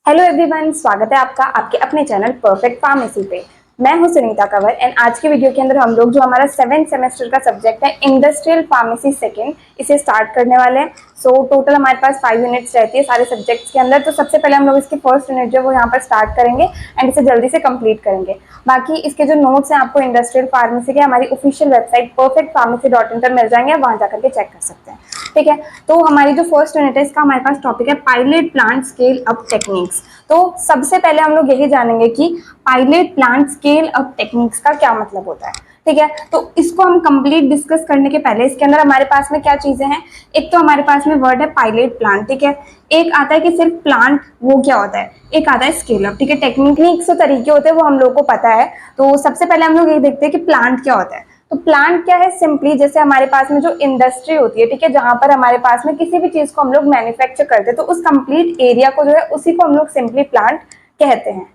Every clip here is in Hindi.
हेलो एवरीवन, स्वागत है आपका आपके अपने चैनल परफेक्ट फार्मेसी पे। मैं हूं सुनीता कंवर एंड आज के वीडियो के अंदर हम लोग जो हमारा 7th सेमेस्टर का सब्जेक्ट है इंडस्ट्रियल फार्मेसी सेकंड, इसे स्टार्ट करने वाले हैं। सो टोटल हमारे पास 5 यूनिट्स रहती है सारे सब्जेक्ट्स के अंदर। तो सबसे पहले हम लोग इसकी फर्स्ट यूनिट जो वो यहाँ पर स्टार्ट करेंगे एंड इसे जल्दी से कंप्लीट करेंगे। बाकी इसके जो नोट्स हैं आपको इंडस्ट्रियल फार्मेसी के हमारी ऑफिशियल वेबसाइट perfectpharmacy.in पर मिल जाएंगे, आप वहां जाकर के चेक कर सकते हैं। ठीक है, तो हमारी जो फर्स्ट यूनिट है इसका हमारे पास टॉपिक है pilot plant scale up techniques. तो सबसे पहले हम लोग यही जानेंगे कि pilot plant scale up techniques का क्या मतलब होता है। ठीक है, तो इसको हम कंप्लीट डिस्कस करने के पहले इसके अंदर हमारे पास में क्या चीजें हैं। एक तो हमारे पास में वर्ड है पायलट प्लांट, ठीक है। एक आता है कि सिर्फ प्लांट, वो क्या होता है। एक आता है स्केल अप, ठीक है। टेक्निक्स तो तरीके होते हैं वो हम लोग को पता है। तो सबसे पहले हम लोग ये देखते हैं कि प्लांट क्या होता है। तो प्लांट क्या है, सिंपली जैसे हमारे पास में जो इंडस्ट्री होती है, ठीक है, जहां पर हमारे पास में किसी भी चीज को हम लोग मैन्युफैक्चर करते हैं तो उस कंप्लीट एरिया को जो है उसी को हम लोग सिंपली प्लांट कहते हैं।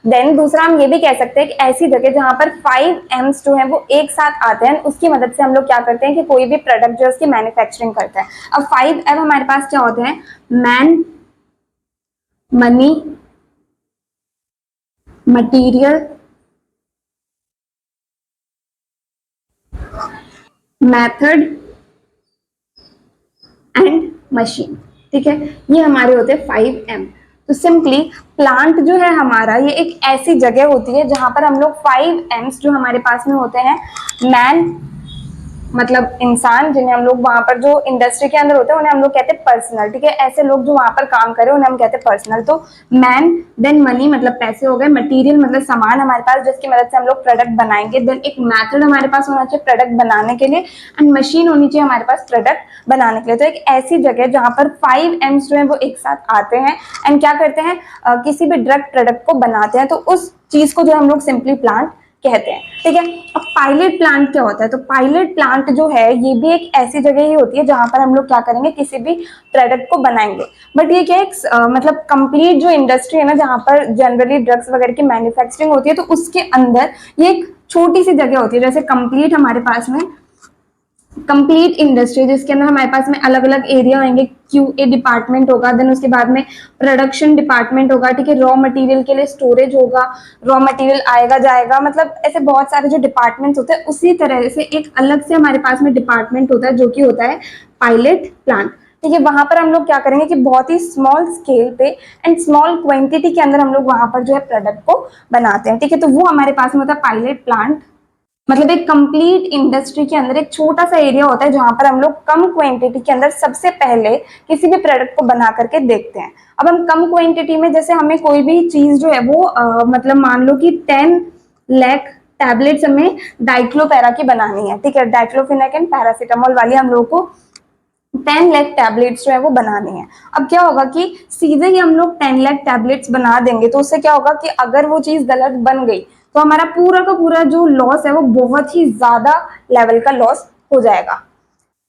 देन दूसरा हम ये भी कह सकते हैं कि ऐसी जगह जहां पर 5 एम्स जो है वो एक साथ आते हैं, उसकी मदद से हम लोग क्या करते हैं कि कोई भी प्रोडक्ट जो है उसकी मैन्युफैक्चरिंग करते हैं। अब 5 एम हमारे पास क्या होते हैं, man, money, material, method and machine. ठीक है, ये हमारे होते हैं 5 एम। तो सिंपली प्लांट जो है हमारा ये एक ऐसी जगह होती है जहां पर हम लोग 5 एम्स जो हमारे पास में होते हैं, मैन मतलब इंसान, जिन्हें हम लोग वहां पर जो इंडस्ट्री के अंदर होते हैं उन्हें हम लोग कहते हैं पर्सनल। ठीक है, ऐसे लोग जो वहां पर काम करे उन्हें हम कहते हैं पर्सनल। तो मैन, देन मनी मतलब पैसे हो गए, मटेरियल मतलब सामान हमारे पास जिसकी मदद से हम लोग प्रोडक्ट बनाएंगे, देन एक मेथड हमारे पास होना चाहिए प्रोडक्ट बनाने के लिए, एंड मशीन होनी चाहिए हमारे पास प्रोडक्ट बनाने के लिए। तो एक ऐसी जगह जहां पर 5 एम्स जो है वो एक साथ आते हैं एंड क्या करते हैं, किसी भी ड्रग प्रोडक्ट को बनाते हैं, तो उस चीज को जो हम लोग सिंपली प्लांट कहते हैं। ठीक है, अब पायलट प्लांट क्या होता है। तो पायलट प्लांट जो है ये भी एक ऐसी जगह ही होती है जहां पर हम लोग क्या करेंगे, किसी भी प्रोडक्ट को बनाएंगे। बट ये क्या एक मतलब कंप्लीट जो इंडस्ट्री है ना जहां पर जनरली ड्रग्स वगैरह की मैन्युफैक्चरिंग होती है, तो उसके अंदर ये एक छोटी सी जगह होती है। जैसे कंप्लीट हमारे पास में कंप्लीट इंडस्ट्री जिसके अंदर हमारे पास में अलग अलग एरिया होंगे, क्यूए डिपार्टमेंट होगा, देन उसके बाद में प्रोडक्शन डिपार्टमेंट होगा, ठीक है, रॉ मटेरियल के लिए स्टोरेज होगा, रॉ मटेरियल आएगा जाएगा, मतलब ऐसे बहुत सारे जो डिपार्टमेंट्स होते हैं उसी तरह से एक अलग से हमारे पास में डिपार्टमेंट होता है जो कि होता है पायलट प्लांट। ठीक है, वहां पर हम लोग क्या करेंगे कि बहुत ही स्मॉल स्केल पे एंड स्मॉल क्वांटिटी के अंदर हम लोग वहां पर जो है प्रोडक्ट को बनाते हैं। ठीक है, तो वो हमारे पास में होता है पायलट प्लांट। मतलब एक कंप्लीट इंडस्ट्री के अंदर एक छोटा सा एरिया होता है जहां पर हम लोग कम क्वांटिटी के अंदर सबसे पहले किसी भी प्रोडक्ट को बना करके देखते हैं। अब हम कम क्वांटिटी में जैसे हमें कोई भी चीज जो है वो मतलब मान लो कि 10 लाख टैबलेट्स हमें डाइक्लोपैरा की बनानी है। ठीक है, डाइक्लोफिनेक एंड पैरासीटामोल वाली हम लोग को 10 लाख टैबलेट्स जो है वो बनानी है। अब क्या होगा कि सीधे ही हम लोग 10 लाख टैबलेट्स बना देंगे तो उससे क्या होगा कि अगर वो चीज गलत बन गई तो हमारा पूरा का पूरा जो लॉस है वो बहुत ही ज्यादा लेवल का लॉस हो जाएगा।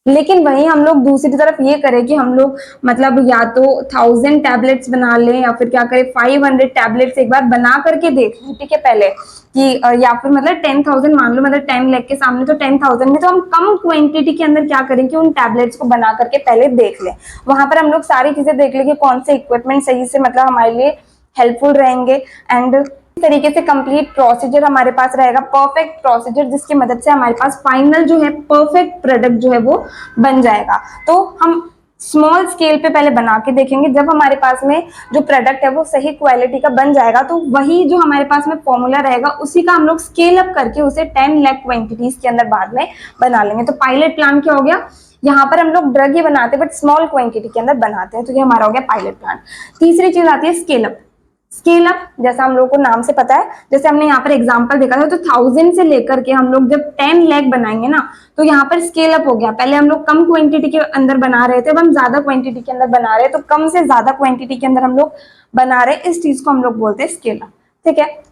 लेकिन वहीं हम लोग दूसरी तरफ ये करें कि हम लोग मतलब या तो 1000 टैबलेट्स बना लें या फिर क्या करें 500 टैबलेट्स एक बार बना करके देख लें। ठीक है, पहले कि या फिर मतलब 10,000 मान लो, मतलब 10 लाख के सामने तो 10,000 में, तो हम कम क्वांटिटी के अंदर क्या करें कि उन टैबलेट्स को बना करके पहले देख लें। वहां पर हम लोग सारी चीजें देख लें कि कौन से इक्विपमेंट सही से मतलब हमारे लिए हेल्पफुल रहेंगे एंड इस तरीके से कंप्लीट प्रोसीजर हमारे पास रहेगा, परफेक्ट प्रोसीजर जिसकी मदद से हमारे पास फाइनल जो है परफेक्ट प्रोडक्ट जो है वो बन जाएगा। तो हम स्मॉल स्केल पे पहले बना के देखेंगे, जब हमारे पास में जो प्रोडक्ट है वो सही क्वालिटी का बन जाएगा तो वही जो हमारे पास में फॉर्मूला रहेगा उसी का हम लोग स्केल अप करके उसे 10 लाख क्वांटिटीज के अंदर बाद में बना लेंगे। तो पायलट प्लान क्या हो गया, यहाँ पर हम लोग ड्रग ही बनाते हैं बट स्मॉल क्वांटिटी के अंदर बनाते हैं, तो ये हमारा हो गया पायलट प्लान। तीसरी चीज आती है स्केल अप। स्केल अप जैसा हम लोग को नाम से पता है, जैसे हमने यहाँ पर एग्जांपल देखा था, तो 1000 से लेकर के हम लोग जब 10 लाख बनाएंगे ना तो यहाँ पर स्केल अप हो गया। पहले हम लोग कम क्वांटिटी के अंदर बना रहे थे, अब हम ज्यादा क्वांटिटी के अंदर बना रहे हैं, तो कम से ज्यादा क्वांटिटी के अंदर हम लोग बना रहे हैं, इस चीज को हम लोग बोलते हैं स्केल अप। ठीक है,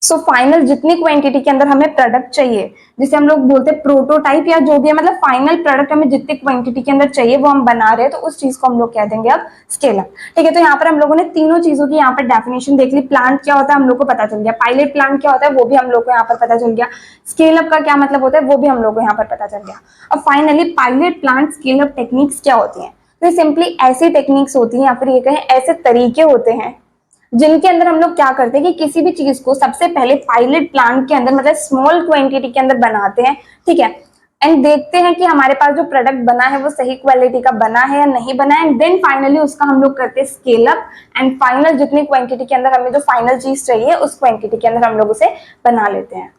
सो फाइनल जितनी क्वांटिटी के अंदर हमें प्रोडक्ट चाहिए, जिसे हम लोग बोलते हैं प्रोटोटाइप या जो भी है, मतलब फाइनल प्रोडक्ट हमें जितनी क्वांटिटी के अंदर चाहिए वो हम बना रहे हैं, तो उस चीज को हम लोग कह देंगे अब स्केल अप। ठीक है, तो यहाँ पर हम लोगों ने तीनों चीजों की यहाँ पर डेफिनेशन देख ली। प्लांट क्या होता है हम लोग को पता चल गया, पायलट प्लांट क्या होता है वो भी हम लोग को यहाँ पर पता चल गया, स्केल अप का क्या मतलब होता है वो भी हम लोग को यहाँ पर पता चल गया। अब finally pilot plant scale up techniques क्या होती है। तो ये सिंपली ऐसी टेक्निक्स होती है या फिर ये कहें ऐसे तरीके होते हैं जिनके अंदर हम लोग क्या करते हैं कि किसी भी चीज को सबसे पहले पायलट प्लांट के अंदर मतलब स्मॉल क्वांटिटी के अंदर बनाते हैं, ठीक है, एंड देखते हैं कि हमारे पास जो प्रोडक्ट बना है वो सही क्वालिटी का बना है या नहीं बना है, एंड देन फाइनली उसका हम लोग करते हैं स्केल अप, एंड फाइनल जितनी क्वांटिटी के अंदर हमें जो फाइनल चीज चाहिए उस क्वांटिटी के अंदर हम लोग उसे बना लेते हैं।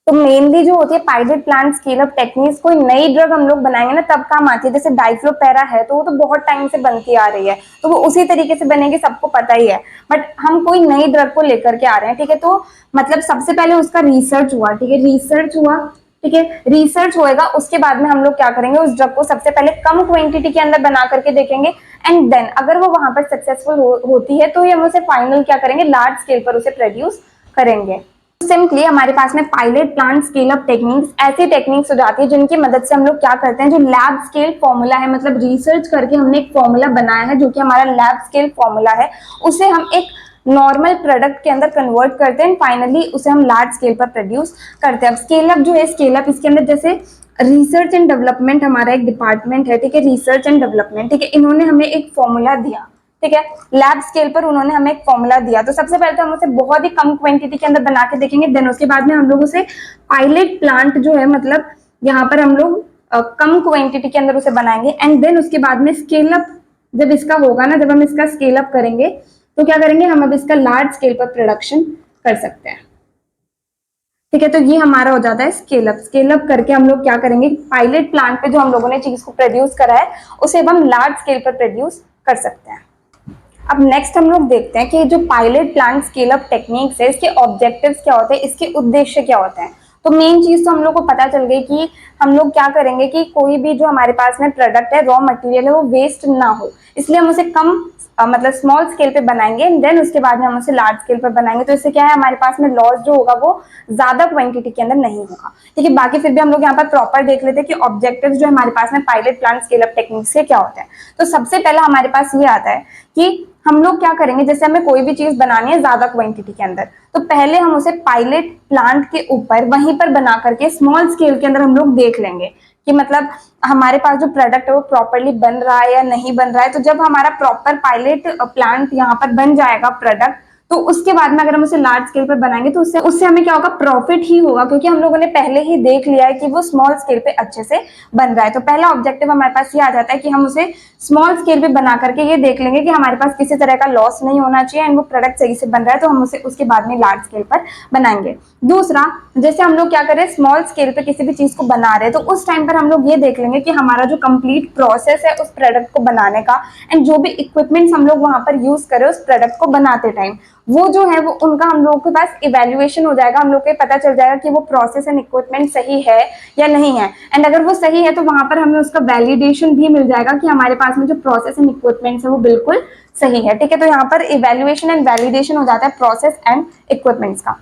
तो मेनली जो होती है pilot plant scale up techniques, कोई नई ड्रग हम लोग बनाएंगे ना तब काम आती है। जैसे डाइक्लोपेरा है तो वो तो बहुत टाइम से बनती आ रही है, तो वो उसी तरीके से बनेगी, सबको पता ही है। बट हम कोई नई ड्रग को लेकर के आ रहे हैं, ठीक है, तो मतलब सबसे पहले उसका रिसर्च हुआ, ठीक है, रिसर्च हुआ, ठीक है, रिसर्च होएगा, उसके बाद में हम लोग क्या करेंगे, उस ड्रग को सबसे पहले कम क्वांटिटी के अंदर बना करके देखेंगे, एंड देन अगर वो वहां पर सक्सेसफुल होती है तो हम उसे फाइनल क्या करेंगे, लार्ज स्केल पर उसे प्रोड्यूस करेंगे। सिंपली हमारे पास में pilot plant scale up techniques ऐसी टेक्निक्स हो जाती है जिनकी मदद से हम लोग क्या करते हैं, जो लैब स्केल फॉर्मूला है, मतलब रिसर्च करके हमने एक फॉर्मूला बनाया है जो कि हमारा लैब स्केल फॉर्मूला है, उसे हम एक नॉर्मल प्रोडक्ट के अंदर कन्वर्ट करते हैं, फाइनली उसे हम लार्ज स्केल पर प्रोड्यूस करते हैं। अब स्केल अप जो है, स्केल अप इसके अंदर जैसे रिसर्च एंड डेवलपमेंट हमारा एक डिपार्टमेंट है, ठीक है, रिसर्च एंड डेवलपमेंट, ठीक है, इन्होंने हमें एक फॉर्मूला दिया, ठीक है, लैब स्केल पर उन्होंने हमें एक फॉर्मूला दिया, तो सबसे पहले तो हम उसे बहुत ही कम क्वांटिटी के अंदर बना के देखेंगे, देन उसके बाद में हम लोग उसे पायलट प्लांट जो है, मतलब यहाँ पर हम लोग कम क्वांटिटी के अंदर उसे बनाएंगे, एंड देन उसके बाद में स्केल अप जब इसका होगा ना, जब हम इसका स्केल अप करेंगे तो क्या करेंगे, हम अब इसका लार्ज स्केल पर प्रोडक्शन कर सकते हैं, ठीक है। तो ये हमारा हो जाता है स्केल अप। स्केल अप करके हम लोग क्या करेंगे, पायलट प्लांट पे जो हम लोगों ने चीज को प्रोड्यूस करा है उसे अब हम लार्ज स्केल पर प्रोड्यूस कर सकते हैं। अब नेक्स्ट हम लोग देखते हैं कि जो pilot plant scale up techniques है इसके ऑब्जेक्टिव्स क्या होते हैं, इसके उद्देश्य क्या होते हैं। तो मेन चीज तो हम लोग को पता चल गई कि हम लोग क्या करेंगे कि कोई भी जो हमारे पास में प्रोडक्ट है, रॉ मटेरियल है, वो वेस्ट ना हो, इसलिए हम उसे कम मतलब स्मॉल स्केल पे बनाएंगे, देन उसके बाद में हम उसे लार्ज स्केल पर बनाएंगे, तो इससे क्या है, हमारे पास में लॉस जो होगा वो ज्यादा क्वांटिटी के अंदर नहीं होगा, ठीक है। बाकी फिर भी हम लोग यहाँ पर प्रॉपर देख लेते हैं कि ऑब्जेक्टिव्स जो हमारे पास में pilot plant scale up techniques के क्या होते हैं। तो सबसे पहला हमारे पास ये आता है कि हम लोग क्या करेंगे, जैसे हमें कोई भी चीज बनानी है ज्यादा क्वांटिटी के अंदर, तो पहले हम उसे पायलट प्लांट के ऊपर वहीं पर बना करके स्मॉल स्केल के अंदर हम लोग देख लेंगे कि मतलब हमारे पास जो प्रोडक्ट है वो प्रॉपरली बन रहा है या नहीं बन रहा है। तो जब हमारा प्रॉपर पायलट प्लांट यहाँ पर बन जाएगा प्रोडक्ट, तो उसके बाद में अगर हम उसे लार्ज स्केल पर बनाएंगे तो उससे उससे हमें क्या होगा, प्रॉफिट ही होगा, क्योंकि हम लोगों ने पहले ही देख लिया है कि वो स्मॉल स्केल पे अच्छे से बन रहा है। तो पहला ऑब्जेक्टिव हमारे पास ये आ जाता है कि हम उसे स्मॉल स्केल पे बना करके ये देख लेंगे कि हमारे पास किसी तरह का लॉस नहीं होना चाहिए एंड वो प्रोडक्ट सही से बन रहा है, तो हम उसे उसके बाद में लार्ज स्केल पर बनाएंगे। दूसरा, जैसे हम लोग क्या करें, स्मॉल स्केल पे किसी भी चीज को बना रहे हैं, तो उस टाइम पर हम लोग ये देख लेंगे कि हमारा जो कंप्लीट प्रोसेस है उस प्रोडक्ट को बनाने का, एंड जो भी इक्विपमेंट्स हम लोग वहां पर यूज करें उस प्रोडक्ट को बनाते टाइम, वो जो है वो उनका हम लोगों के पास इवेल्युएशन हो जाएगा, हम लोग को पता चल जाएगा कि वो प्रोसेस एंड इक्विपमेंट सही है या नहीं है, एंड अगर वो सही है तो वहां पर हमें उसका वैलिडेशन भी मिल जाएगा कि हमारे पास में जो प्रोसेस एंड इक्विपमेंट्स है वो बिल्कुल सही है, ठीक है। तो यहाँ पर इवेल्युएशन एंड वैलिडेशन हो जाता है प्रोसेस एंड इक्विपमेंट्स का।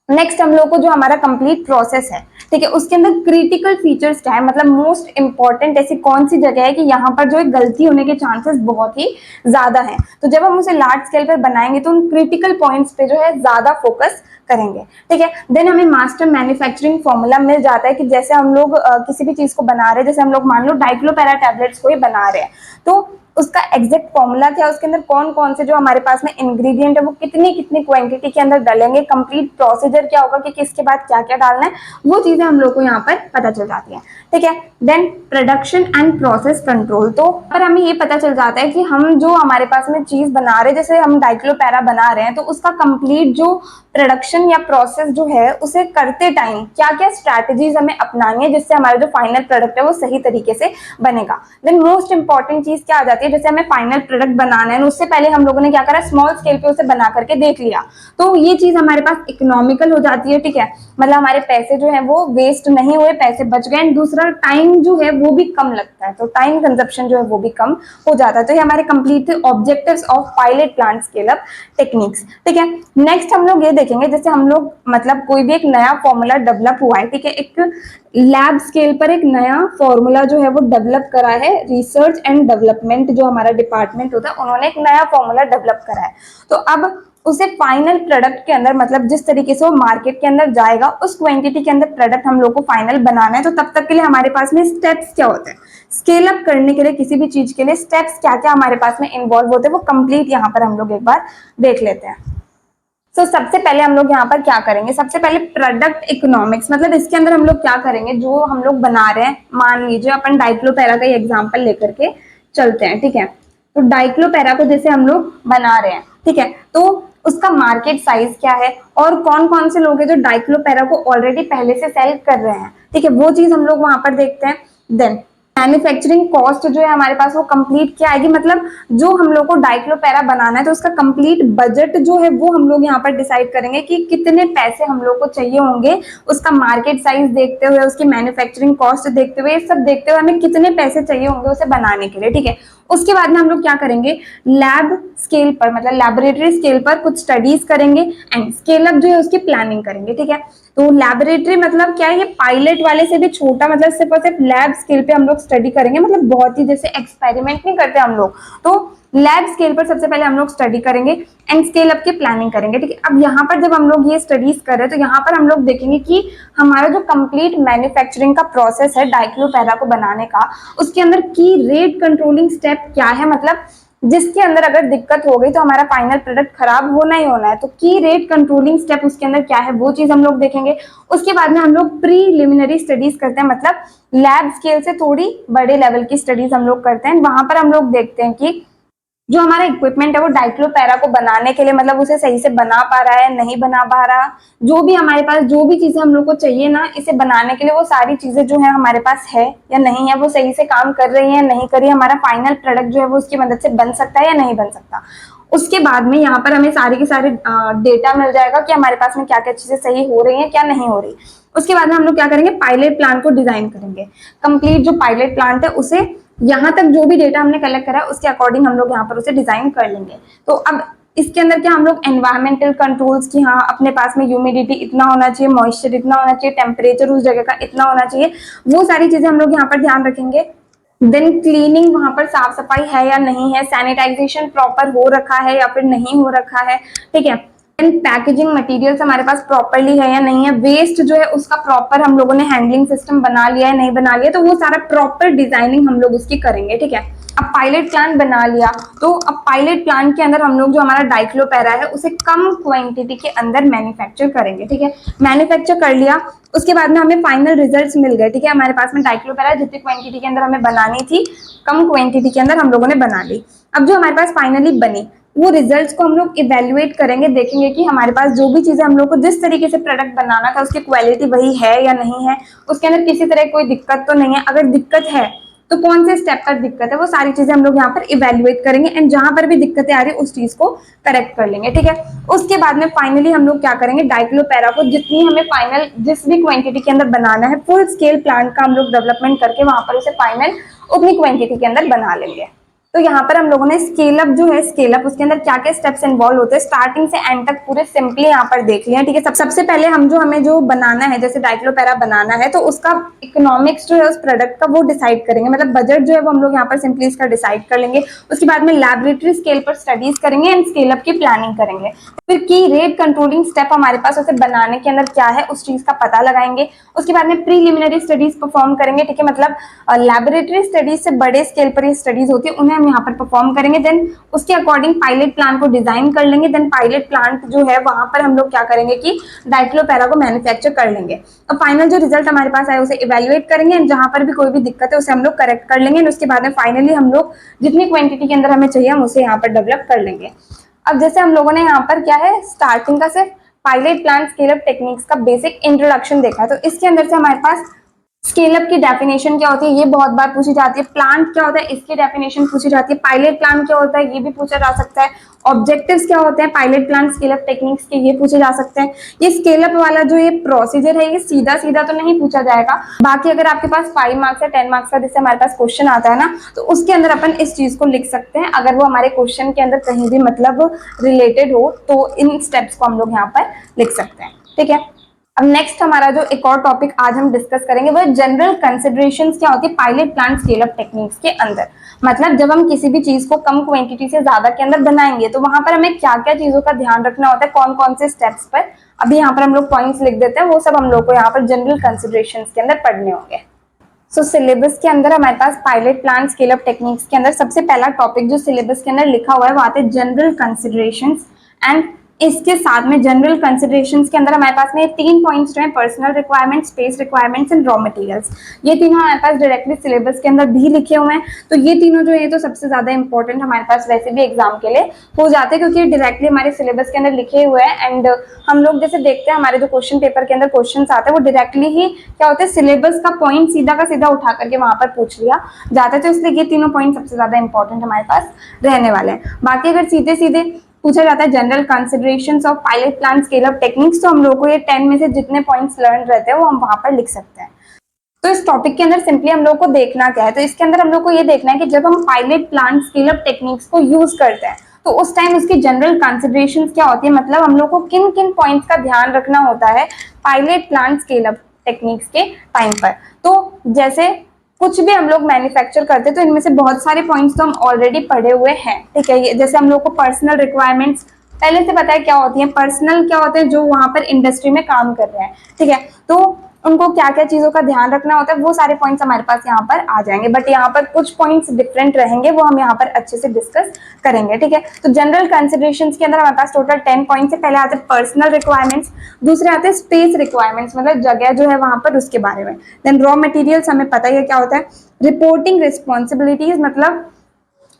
नेक्स्ट हम लोग को जो हमारा कंप्लीट प्रोसेस है, ठीक है, उसके अंदर क्रिटिकल फीचर्स क्या है, मतलब मोस्ट इंपॉर्टेंट ऐसी कौन सी जगह है कि यहाँ पर जो है गलती होने के चांसेस बहुत ही ज्यादा हैं। तो जब हम उसे लार्ज स्केल पर बनाएंगे तो उन क्रिटिकल पॉइंट्स पे जो है ज्यादा फोकस करेंगे, ठीक है। देन हमें मास्टर मैन्युफैक्चरिंग फॉर्मूला मिल जाता है कि जैसे हम लोग किसी भी चीज को बना रहे हैं, जैसे हम लोग मान लो डाइक्लोपेरा टैबलेट्स को ही बना रहे हैं, तो उसका एग्जैक्ट फॉर्मूला क्या है, उसके अंदर कौन कौन से जो हमारे पास में इंग्रेडिएंट है वो कितनी कितनी क्वांटिटी के अंदर डालेंगे, कंप्लीट प्रोसीजर क्या होगा कि किसके बाद क्या क्या डालना है, वो चीजें हम लोग को यहाँ पर पता चल जाती है, ठीक है। Then production and process control, तो पर हमें ये पता चल जाता है कि हम जो हमारे पास में चीज बना रहे हैं, जैसे हम डाइक्लोपेरा बना रहे हैं, तो उसका कंप्लीट जो प्रोडक्शन या प्रोसेस जो है उसे करते टाइम क्या क्या स्ट्रैटेजीज हमें अपनानी है जिससे हमारा जो फाइनल प्रोडक्ट है वो सही तरीके से बनेगा। देन मोस्ट इंपॉर्टेंट चीज क्या आ जाती है, जैसे हमें फाइनल प्रोडक्ट बनाना है, उससे पहले हम लोगों ने क्या करा, स्मॉल स्केल पे उसे बना करके देख लिया, तो ये चीज हमारे पास इकोनॉमिकल हो जाती है, ठीक है, मतलब हमारे पैसे जो है वो वेस्ट नहीं हुए, पैसे बच गए, दूसरा टाइम जो है वो भी कम लगता है, तो टाइम कंजप्शन जो है वो भी कम हो जाता है। तो ये हमारे complete objectives of pilot plant scale up techniques, ठीक है। नेक्स्ट हम लोग ये देखेंगे, जैसे हम लोग मतलब कोई भी एक नया फॉर्मूला डेवलप हुआ है, ठीक है, एक लैब स्केल पर एक नया फॉर्मूला जो है वो डेवलप करा है, रिसर्च एंड डेवलपमेंट जो हमारा डिपार्टमेंट होता है उन्होंने एक नया फॉर्मूला डेवलप करा है, तो अब उसे फाइनल प्रोडक्ट के अंदर, मतलब जिस तरीके से वो मार्केट के अंदर जाएगा उस क्वांटिटी के अंदर प्रोडक्ट हम लोग को फाइनल बनाना है। तो तब तक के लिए हमारे पास में स्टेप्स क्या होते हैं, स्केल अप करने के लिए किसी भी चीज के लिए स्टेप्स क्या क्या हमारे पास में इन्वॉल्व होते हैं, वो कंप्लीट यहाँ पर हम लोग एक बार देख लेते हैं। सबसे पहले हम लोग यहाँ पर क्या करेंगे, सबसे पहले प्रोडक्ट इकोनॉमिक्स, मतलब इसके अंदर हम लोग क्या करेंगे, जो हम लोग बना रहे हैं, मान लीजिए अपन डाइक्लोपेरा का एग्जाम्पल लेकर के चलते हैं, ठीक है। तो डाइक्लोपेरा को जैसे हम लोग बना रहे हैं, ठीक है, तो उसका मार्केट साइज क्या है और कौन कौन से लोग हैं जो डाइक्लोपेरा को ऑलरेडी पहले से सेल कर रहे हैं, ठीक है, वो चीज हम लोग वहां पर देखते हैं। देन मैन्युफैक्चरिंग कॉस्ट जो है हमारे पास वो कंप्लीट क्या आएगी, मतलब जो हम लोग को डाइक्लोपेरा बनाना है तो उसका कंप्लीट बजट जो है वो हम लोग यहाँ पर डिसाइड करेंगे कि कितने पैसे हम लोग को चाहिए होंगे, उसका मार्केट साइज देखते हुए, उसकी मैन्युफैक्चरिंग कॉस्ट देखते हुए, सब देखते हुए हमें कितने पैसे चाहिए होंगे उसे बनाने के लिए, ठीक है। उसके बाद में हम लोग क्या करेंगे, लैब स्केल पर, मतलब लैबोरेटरी स्केल पर कुछ स्टडीज करेंगे एंड स्केल अप जो है उसकी प्लानिंग करेंगे, ठीक है। तो लैबोरेटरी मतलब क्या है, ये पायलट वाले से भी छोटा, मतलब सिर्फ और सिर्फ लैब स्केल पे हम लोग स्टडी करेंगे, मतलब बहुत ही जैसे एक्सपेरिमेंट नहीं करते हम लोग, तो लैब स्केल पर सबसे पहले हम लोग स्टडी करेंगे एंड स्केल अप की प्लानिंग करेंगे, ठीक है। अब यहाँ पर जब हम लोग ये स्टडीज कर रहे हैं तो यहाँ पर हम लोग देखेंगे कि हमारा जो कंप्लीट मैन्युफैक्चरिंग का प्रोसेस है डाइक्लोपेरा को बनाने का, उसके अंदर की रेट कंट्रोलिंग स्टेप क्या है, मतलब जिसके अंदर अगर दिक्कत हो गई तो हमारा फाइनल प्रोडक्ट खराब होना ही होना है, तो की रेट कंट्रोलिंग स्टेप उसके अंदर क्या है वो चीज हम लोग देखेंगे। उसके बाद में हम लोग प्रीलिमिनरी स्टडीज करते हैं, मतलब लैब स्केल से थोड़ी बड़े लेवल की स्टडीज हम लोग करते हैं, वहां पर हम लोग देखते हैं कि जो हमारा इक्विपमेंट है वो डाइक्लोपेरा को बनाने के लिए, मतलब उसे सही से बना पा रहा है, नहीं बना पा रहा, जो भी हमारे पास जो भी चीजें हम लोग को चाहिए ना इसे बनाने के लिए, वो सारी चीजें जो है हमारे पास है या नहीं है, वो सही से काम कर रही है नहीं कर रही है, हमारा फाइनल प्रोडक्ट जो है वो उसकी मदद से बन सकता है या नहीं बन सकता। उसके बाद में यहाँ पर हमें सारे के सारे डेटा मिल जाएगा कि हमारे पास में क्या क्या चीजें सही हो रही है क्या नहीं हो रही। उसके बाद में हम लोग क्या करेंगे, पायलट प्लान को डिजाइन करेंगे, कंप्लीट जो पायलट प्लांट है उसे यहाँ तक जो भी डेटा हमने कलेक्ट करा उसके अकॉर्डिंग हम लोग यहाँ पर उसे डिजाइन कर लेंगे। तो अब इसके अंदर क्या हम लोग एनवायरमेंटल कंट्रोल्स की, हाँ अपने पास में ह्यूमिडिटी इतना होना चाहिए, मॉइस्चर इतना होना चाहिए, टेम्परेचर उस जगह का इतना होना चाहिए, वो सारी चीजें हम लोग यहाँ पर ध्यान रखेंगे। देन क्लीनिंग, वहां पर साफ सफाई है या नहीं है, सैनिटाइजेशन प्रॉपर हो रखा है या फिर नहीं हो रखा है, ठीक है। पैकेजिंग मटेरियल्स हमारे पास प्रॉपरली है या नहीं है, वेस्ट जो है उसका प्रॉपर हम लोगों ने हैंडलिंग सिस्टम बना लिया है नहीं बना लिया, तो वो सारा प्रॉपर डिजाइनिंग हम लोग उसकी करेंगे, ठीक है। अब पायलट प्लान बना लिया, तो अब पायलट प्लान के अंदर हम लोग जो हमारा डाइक्लोपेरा है उसे कम क्वांटिटी के अंदर मैन्युफैक्चर करेंगे, ठीक है। मैन्युफैक्चर कर लिया, उसके बाद में हमें फाइनल रिजल्ट्स मिल गए, ठीक है, हमारे पास में डाइक्लोपेरा जितनी क्वांटिटी के अंदर हमें बनानी थी कम क्वांटिटी के अंदर हम लोगों ने बना ली। अब जो हमारे पास फाइनली बनी वो रिजल्ट्स को हम लोग इवेल्युएट करेंगे, देखेंगे कि हमारे पास जो भी चीजें हम लोग को जिस तरीके से प्रोडक्ट बनाना था उसकी क्वालिटी वही है या नहीं है, उसके अंदर किसी तरह कोई दिक्कत तो नहीं है, अगर दिक्कत है तो कौन से स्टेप पर दिक्कत है, वो सारी चीजें हम लोग यहाँ पर इवेल्युएट करेंगे एंड जहां पर भी दिक्कतें आ रही है उस चीज को करेक्ट कर लेंगे, ठीक है। उसके बाद में फाइनली हम लोग क्या करेंगे, डाइक्लोपेरा को जितनी हमें फाइनल जिस भी क्वांटिटी के अंदर बनाना है फुल स्केल प्लांट का हम लोग डेवलपमेंट करके वहां पर उसे फाइनल उतनी क्वांटिटी के अंदर बना लेंगे। तो यहाँ पर हम लोगों ने स्केल अप जो है, स्केल अप उसके अंदर क्या क्या स्टेप्स इन्वॉल्व होते हैं स्टार्टिंग से एंड तक पूरे सिंपली यहाँ पर देख लिया, ठीक है। सबसे पहले हमें जो बनाना है, जैसे डाइक्लोपेरा बनाना है तो उसका इकोनॉमिक्स जो है उस प्रोडक्ट का वो डिसाइड करेंगे, मतलब बजट जो है वो हम लोग यहाँ पर सिंपली इसका डिसाइड कर लेंगे। उसके बाद में लैबोरेटरी स्केल पर स्टडीज करेंगे एंड स्केल अप की प्लानिंग करेंगे। फिर की रेट कंट्रोलिंग स्टेप हमारे पास उसे बनाने के अंदर क्या है उस चीज का पता लगाएंगे। उसके बाद में प्रीलिमिनरी स्टडीज परफॉर्म करेंगे, ठीक है, मतलब लैबोरेटरी स्टडीज से बड़े स्केल पर ये स्टडीज होती है उन्हें हम यहाँ पर परफॉर्म करेंगे। देन उसके अकॉर्डिंग पायलट प्लान को डिजाइन कर लेंगे। देन पायलट प्लांट जो है वहां पर हम लोग क्या करेंगे कि डाइक्लोपेरा को मैन्युफैक्चर कर लेंगे और फाइनल जो रिजल्ट हमारे पास आए उसे इवेल्युएट करेंगे एंड जहां पर भी कोई भी दिक्कत है उसे हम लोग करेक्ट कर लेंगे। उसके बाद में फाइनली हम लोग जितनी क्वांटिटी के अंदर हमें चाहिए हम उसे यहाँ पर डेवलप कर लेंगे। अब जैसे हम लोगों ने यहाँ पर क्या है स्टार्टिंग का सिर्फ pilot plan scale up techniques का बेसिक इंट्रोडक्शन देखा है, तो इसके अंदर से हमारे पास स्केल अप की डेफिनेशन क्या होती है ये बहुत बार पूछी जाती है, प्लांट क्या होता है इसकी डेफिनेशन पूछी जाती है, पायलट प्लान क्या होता है ये भी पूछा जा सकता है, ऑब्जेक्टिव्स क्या होते हैं pilot plan scale up techniques के ये पूछे जा सकते हैं। ये स्केल अप वाला जो ये प्रोसीजर है ये सीधा सीधा तो नहीं पूछा जाएगा, बाकी अगर आपके पास 5 मार्क्स या 10 मार्क्स का जैसे हमारे पास क्वेश्चन आता है ना तो उसके अंदर अपन इस चीज को लिख सकते हैं, अगर वो हमारे क्वेश्चन के अंदर कहीं भी मतलब रिलेटेड हो तो इन स्टेप्स को हम लोग यहाँ पर लिख सकते हैं, ठीक है। अब नेक्स्ट हमारा जो एक और टॉपिक आज हम डिस्कस करेंगे वो जनरल कंसिडरेशंस क्या होती है pilot plant scale up techniques के अंदर। मतलब जब हम किसी भी चीज को कम क्वांटिटी से ज्यादा के अंदर बनाएंगे तो वहां पर हमें क्या क्या चीजों का ध्यान रखना होता है, कौन कौन से स्टेप्स पर। अभी यहाँ पर हम लोग पॉइंट्स लिख देते हैं, वो सब हम लोग को यहाँ पर जनरल कंसिडरेशंस के अंदर पढ़ने होंगे। सो सिलेबस के अंदर हमारे पास pilot plant scale up techniques के अंदर सबसे पहला टॉपिक जो सिलेबस के अंदर लिखा हुआ है वो आते हैं जनरल कंसिडरेशंस। एंड इसके साथ में जनरल कंसिडरेशंस के अंदर हमारे पास में 3 पॉइंट्स जो है personal requirements, space requirements and raw materials, ये तीनों हमारे पास डायरेक्टली सिलेबस के अंदर भी लिखे हुए हैं। तो ये तीनों जो है तो सबसे ज्यादा इंपॉर्टेंट हमारे पास वैसे भी एग्जाम के लिए हो जाते हैं क्योंकि डायरेक्टली हमारे सिलेबस के अंदर लिखे हुए हैं। एंड हम लोग जैसे देखते हैं हमारे जो क्वेश्चन पेपर के अंदर क्वेश्चन आते हैं वो डायरेक्टली ही क्या होता है सिलेबस का पॉइंट सीधा का सीधा उठा करके वहां पर पूछ लिया जाता है। तो इसलिए ये तीनों पॉइंट सबसे ज्यादा इंपॉर्टेंट हमारे पास रहने वाले हैं। बाकी अगर सीधे सीधे पूछा जाता है general considerations of pilot plant scale up techniques तो हम लोग को ये 10 में से जितने पॉइंट्स लर्न रहते हैं वो हम वहां पर लिख सकते हैं। तो इस टॉपिक के अंदर सिंपली हम लोग को देखना क्या है, तो इसके अंदर हम लोग को ये देखना है कि जब हम pilot plant scale up techniques को यूज करते हैं तो उस टाइम उसकी जनरल कंसिडरेशंस क्या होती है, मतलब हम लोग को किन किन पॉइंट्स का ध्यान रखना होता है pilot plant scale up techniques के टाइम पर। तो जैसे कुछ भी हम लोग मैन्युफैक्चर करते हैं तो इनमें से बहुत सारे पॉइंट्स तो हम ऑलरेडी पढ़े हुए हैं, ठीक है। जैसे हम लोग को पर्सनल रिक्वायरमेंट्स पहले से पता है क्या होती है, पर्सनल क्या होते हैं जो वहां पर इंडस्ट्री में काम कर रहे हैं, ठीक है। तो उनको क्या क्या चीजों का ध्यान रखना होता है वो सारे पॉइंट्स हमारे पास यहाँ पर आ जाएंगे, बट यहाँ पर कुछ पॉइंट्स डिफरेंट रहेंगे वो हम यहाँ पर अच्छे से डिस्कस करेंगे, ठीक है। तो जनरल कंसिडरेशंस के अंदर हमारे पास टोटल 10 पॉइंट्स है। पहले आते हैं पर्सनल रिक्वायरमेंट्स, दूसरे आते हैं स्पेस रिक्वायरमेंट्स मतलब जगह जो है वहां पर उसके बारे में। देन रॉ मटेरियल्स हमें पता ही है क्या होता है। रिपोर्टिंग रिस्पॉन्सिबिलिटीज मतलब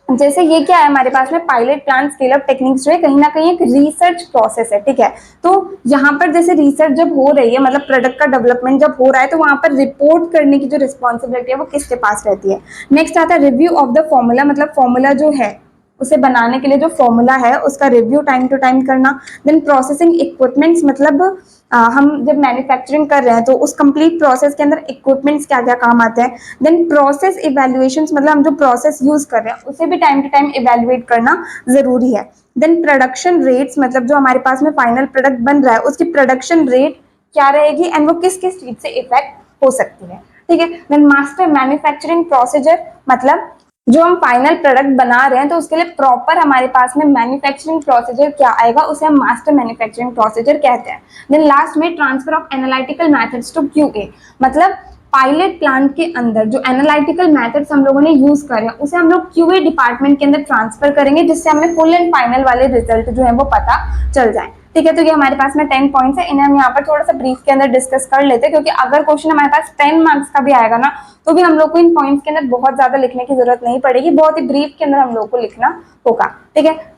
जैसे ये क्या है हमारे पास में pilot plant scale up techniques जो है कहीं ना कहीं एक रिसर्च प्रोसेस है, ठीक है। तो यहाँ पर जैसे रिसर्च जब हो रही है मतलब प्रोडक्ट का डेवलपमेंट जब हो रहा है तो वहां पर रिपोर्ट करने की जो रिस्पॉन्सिबिलिटी है वो किसके पास रहती है। नेक्स्ट आता है रिव्यू ऑफ द फॉर्मूला, मतलब फॉर्मूला जो है उसे बनाने के लिए जो फॉर्मूला है उसका रिव्यू टाइम टू टाइम करना। देन प्रोसेसिंग इक्विपमेंट्स मतलब हम जब मैन्युफैक्चरिंग कर रहे हैं तो उस कंप्लीट प्रोसेस के अंदर इक्विपमेंट्स क्या क्या काम आते हैं। देन प्रोसेस इवैल्यूएशंस मतलब हम जो प्रोसेस यूज कर रहे हैं उसे भी टाइम टू टाइम इवैल्यूएट करना जरूरी है। देन प्रोडक्शन रेट्स मतलब जो हमारे पास में फाइनल प्रोडक्ट बन रहा है उसकी प्रोडक्शन रेट क्या रहेगी एंड वो किस किस चीज से इफेक्ट हो सकती है, ठीक है। देन मास्टर मैन्युफैक्चरिंग प्रोसीजर मतलब जो हम फाइनल प्रोडक्ट बना रहे हैं तो उसके लिए प्रॉपर हमारे पास में मैन्युफैक्चरिंग प्रोसीजर क्या आएगा उसे हम मास्टर मैन्युफैक्चरिंग प्रोसीजर कहते हैं। देन लास्ट में transfer of analytical methods to QA मतलब पायलट प्लांट के अंदर जो एनालिटिकल मेथड्स हम लोगों ने यूज करे उसे हम लोग क्यूए डिपार्टमेंट के अंदर ट्रांसफर करेंगे जिससे हमें फुल एंड फाइनल वाले रिजल्ट जो है वो पता चल जाए, ठीक है। तो ये हमारे पास में 10 पॉइंट्स है, इन्हें हम यहाँ पर थोड़ा सा ब्रीफ के अंदर डिस्कस कर लेते हैं क्योंकि अगर क्वेश्चन हमारे पास 10 मार्क्स का भी आएगा ना तो भी हम लोग को इन पॉइंट्स के अंदर बहुत ज्यादा लिखने की जरूरत नहीं पड़ेगी, बहुत ही ब्रीफ के अंदर हम लोग को लिखना होगा, ठीक है।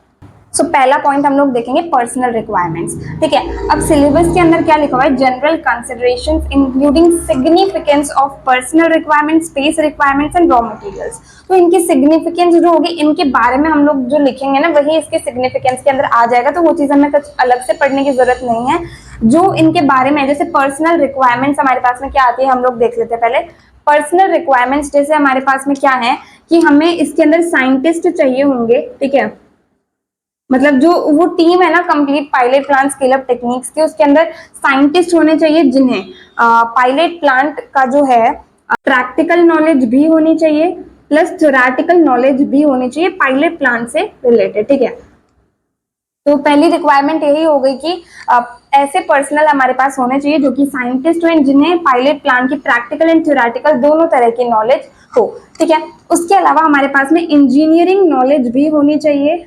सो पहला पॉइंट हम लोग देखेंगे पर्सनल रिक्वायरमेंट्स, ठीक है। अब सिलेबस के अंदर क्या लिखा हुआ है, general considerations including significance of personal requirements, space requirements and raw materials. तो इनकी सिग्निफिकेंस जो होगी इनके बारे में हम लोग जो लिखेंगे ना वही इसके सिग्निफिकेंस के अंदर आ जाएगा, तो वो चीज हमें कुछ अलग से पढ़ने की जरूरत नहीं है। जो इनके बारे में जैसे पर्सनल रिक्वायरमेंट्स हमारे पास में क्या आती है हम लोग देख लेते हैं पहले। पर्सनल रिक्वायरमेंट्स जैसे हमारे पास में क्या है कि हमें इसके अंदर साइंटिस्ट चाहिए होंगे, ठीक है। मतलब जो वो टीम है ना complete pilot plant scale up techniques की उसके अंदर साइंटिस्ट होने चाहिए जिन्हें पायलट प्लांट का जो है प्रैक्टिकल नॉलेज भी होनी चाहिए प्लस थ्योरेटिकल नॉलेज भी होनी चाहिए पायलट प्लांट से रिलेटेड, ठीक है। तो पहली रिक्वायरमेंट यही हो गई कि ऐसे पर्सनल हमारे पास होने चाहिए जो कि साइंटिस्ट हो जिन्हें पायलट प्लांट की प्रैक्टिकल एंड थ्योरेटिकल दोनों तरह की नॉलेज हो, ठीक है। उसके अलावा हमारे पास में इंजीनियरिंग नॉलेज भी होनी चाहिए,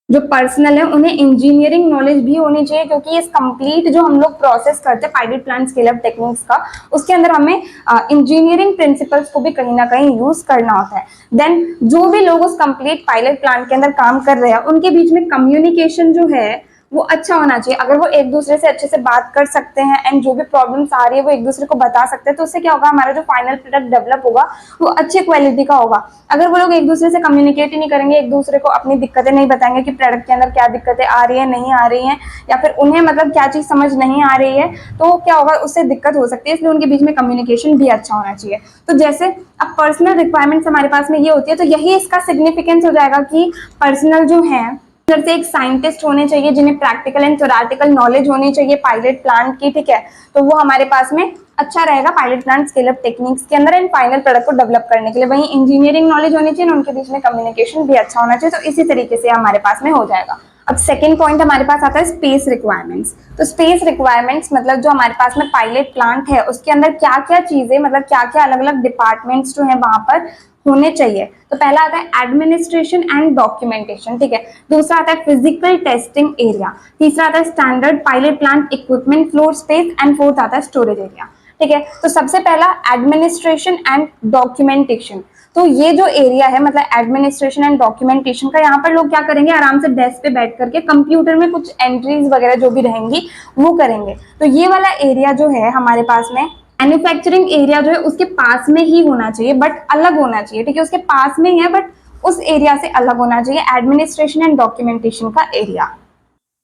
जो पर्सनल है उन्हें इंजीनियरिंग नॉलेज भी होनी चाहिए क्योंकि इस कंप्लीट जो हम लोग प्रोसेस करते हैं pilot plant scale up techniques का उसके अंदर हमें इंजीनियरिंग प्रिंसिपल्स को भी कहीं ना कहीं यूज करना होता है। देन जो भी लोग उस कंप्लीट पायलट प्लांट के अंदर काम कर रहे हैं उनके बीच में कम्युनिकेशन जो है वो अच्छा होना चाहिए। अगर वो एक दूसरे से अच्छे से बात कर सकते हैं एंड जो भी प्रॉब्लम्स आ रही है वो एक दूसरे को बता सकते हैं तो उससे क्या होगा हमारा जो फाइनल प्रोडक्ट डेवलप होगा वो अच्छी क्वालिटी का होगा। अगर वो लोग एक दूसरे से कम्युनिकेट ही नहीं करेंगे, एक दूसरे को अपनी दिक्कतें नहीं बताएंगे कि प्रोडक्ट के अंदर क्या दिक्कतें आ रही है नहीं आ रही है या फिर उन्हें मतलब क्या चीज समझ नहीं आ रही है तो क्या होगा उससे दिक्कत हो सकती है, इसलिए उनके बीच में कम्युनिकेशन भी अच्छा होना चाहिए। तो जैसे अब पर्सनल रिक्वायरमेंट्स हमारे पास में ये होती है तो यही इसका सिग्निफिकेंस हो जाएगा कि पर्सनल जो है अंदर से एक साइंटिस्ट होने चाहिए जिन्हें प्रैक्टिकल एंड थ्योरेटिकल नॉलेज होनी चाहिए पायलट प्लांट की, ठीक है। तो वो हमारे पास में अच्छा रहेगा pilot plant scale up techniques के अंदर एंड फाइनल प्रोडक्ट को डेवलप करने के लिए। वहीं इंजीनियरिंग नॉलेज होनी चाहिए, उनके बीच में कम्युनिकेशन भी अच्छा होना चाहिए। तो इसी तरीके से हमारे पास में हो जाएगा। अब सेकंड पॉइंट हमारे पास आता है स्पेस रिक्वायरमेंट्स। तो स्पेस रिक्वायरमेंट्स मतलब जो हमारे पास में पायलट प्लांट है उसके अंदर क्या क्या चीजें, मतलब क्या क्या अलग अलग डिपार्टमेंट्स जो है वहां पर होने चाहिए। तो पहला आता है एडमिनिस्ट्रेशन एंड डॉक्यूमेंटेशन, ठीक है। दूसरा आता है फिजिकल टेस्टिंग एरिया। तीसरा आता है standard pilot plant equipment floor space and fourth आता है स्टोरेज एरिया, ठीक है। तो सबसे पहला एडमिनिस्ट्रेशन एंड डॉक्यूमेंटेशन। तो ये जो एरिया है मतलब एडमिनिस्ट्रेशन एंड डॉक्यूमेंटेशन का, यहाँ पर लोग क्या करेंगे, आराम से डेस्क पे बैठ करके कंप्यूटर में कुछ एंट्रीज वगैरह जो भी रहेंगी वो करेंगे। तो ये वाला एरिया जो है हमारे पास में मैन्युफैक्चरिंग एरिया जो है उसके पास में ही होना चाहिए, बट अलग होना चाहिए, ठीक है। उसके पास में ही है बट उस एरिया से अलग होना चाहिए, एडमिनिस्ट्रेशन एंड डॉक्यूमेंटेशन का एरिया।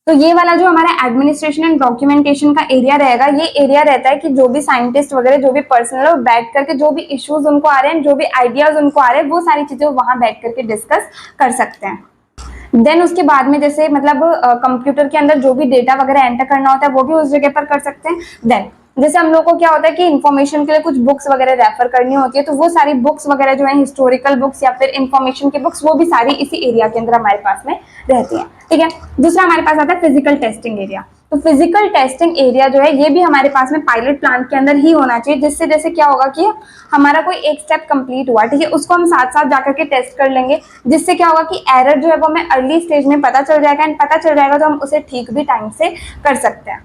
तो ये वाला जो हमारा एडमिनिस्ट्रेशन एंड डॉक्यूमेंटेशन का एरिया रहेगा, ये एरिया रहता है कि जो भी साइंटिस्ट वगैरह जो भी पर्सनल बैठ करके जो भी इश्यूज उनको आ रहे हैं, जो भी आइडियाज उनको आ रहे हैं, वो सारी चीजें वहां बैठ करके डिस्कस कर सकते हैं। देन उसके बाद में जैसे मतलब कंप्यूटर के अंदर जो भी डेटा वगैरह एंटर करना होता है वो भी उस जगह पर कर सकते हैं। देन जैसे हम लोग को क्या होता है कि इन्फॉर्मेशन के लिए कुछ बुक्स वगैरह रेफर करनी होती है, तो वो सारी बुक्स वगैरह जो है हिस्टोरिकल बुक्स या फिर इन्फॉर्मेशन की बुक्स, वो भी सारी इसी एरिया के अंदर हमारे पास में रहती है, ठीक है। दूसरा हमारे पास आता है फिजिकल टेस्टिंग एरिया। तो फिजिकल टेस्टिंग एरिया जो है ये भी हमारे पास में पायलट प्लांट के अंदर ही होना चाहिए, जिससे जैसे क्या होगा कि हमारा कोई एक स्टेप कंप्लीट हुआ, ठीक है, उसको हम साथ साथ जाकर के टेस्ट कर लेंगे, जिससे क्या होगा कि एरर जो है वो हमें अर्ली स्टेज में पता चल जाएगा एंड पता चल जाएगा तो हम उसे ठीक भी टाइम से कर सकते हैं।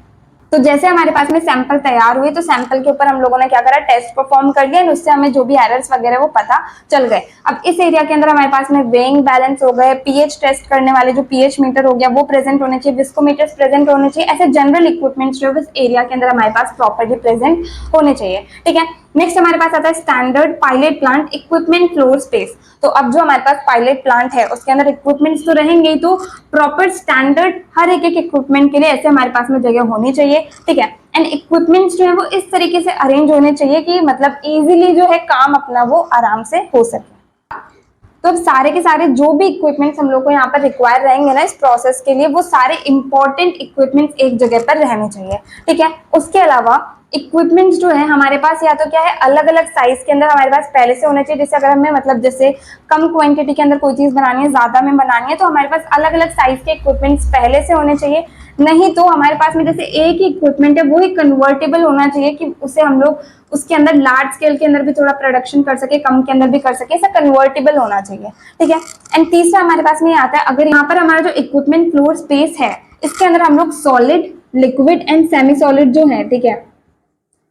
तो जैसे हमारे पास में सैंपल तैयार हुए तो सैंपल के ऊपर हम लोगों ने क्या करा, टेस्ट परफॉर्म कर लिया, उससे हमें जो भी एरर्स वगैरह वो पता चल गए। अब इस एरिया के अंदर हमारे पास में वेइंग बैलेंस हो गए, पीएच टेस्ट करने वाले जो पीएच मीटर हो गया वो प्रेजेंट होने चाहिए, विस्कोमीटर्स प्रेजेंट होने चाहिए। ऐसे जनरल इक्विपमेंट्स जो है इस एरिया के अंदर हमारे पास प्रॉपर्ली प्रेजेंट होने चाहिए, ठीक है। नेक्स्ट हमारे पास आता है standard pilot plant equipment floor space. तो अब जो हमारे पास पायलट प्लांट है उसके अंदर इक्विपमेंट्स तो रहेंगे ही, तो प्रॉपर स्टैंडर्ड हर एक इक्विपमेंट के लिए ऐसे हमारे पास में जगह होनी चाहिए, ठीक है। एंड इक्विपमेंट्स जो है वो इस तरीके से अरेंज होने चाहिए कि मतलब इजीली जो है काम अपना वो आराम से हो सके। तो अब सारे के सारे जो भी इक्विपमेंट्स हम लोग को यहाँ पर रिक्वायर रहेंगे ना इस प्रोसेस के लिए, वो सारे इंपॉर्टेंट इक्विपमेंट्स एक जगह पर रहने चाहिए, ठीक है। उसके अलावा इक्विपमेंट्स जो है हमारे पास या तो क्या है अलग अलग साइज के अंदर हमारे पास पहले से होने चाहिए। जैसे अगर हमें मतलब जैसे कम क्वांटिटी के अंदर कोई चीज बनानी है, ज्यादा में बनानी है, तो हमारे पास अलग अलग साइज के इक्विपमेंट्स पहले से होने चाहिए। नहीं तो हमारे पास में जैसे एक ही इक्विपमेंट है वो ही कन्वर्टेबल होना चाहिए कि उसे हम लोग उसके अंदर लार्ज स्केल के अंदर भी थोड़ा प्रोडक्शन कर सके, कम के अंदर भी कर सके, ऐसा कन्वर्टेबल होना चाहिए, ठीक है। एंड तीसरा हमारे पास में आता है, अगर यहाँ पर हमारा जो इक्विपमेंट फ्लोर स्पेस है इसके अंदर हम लोग solid, liquid and semi solid जो है, ठीक है,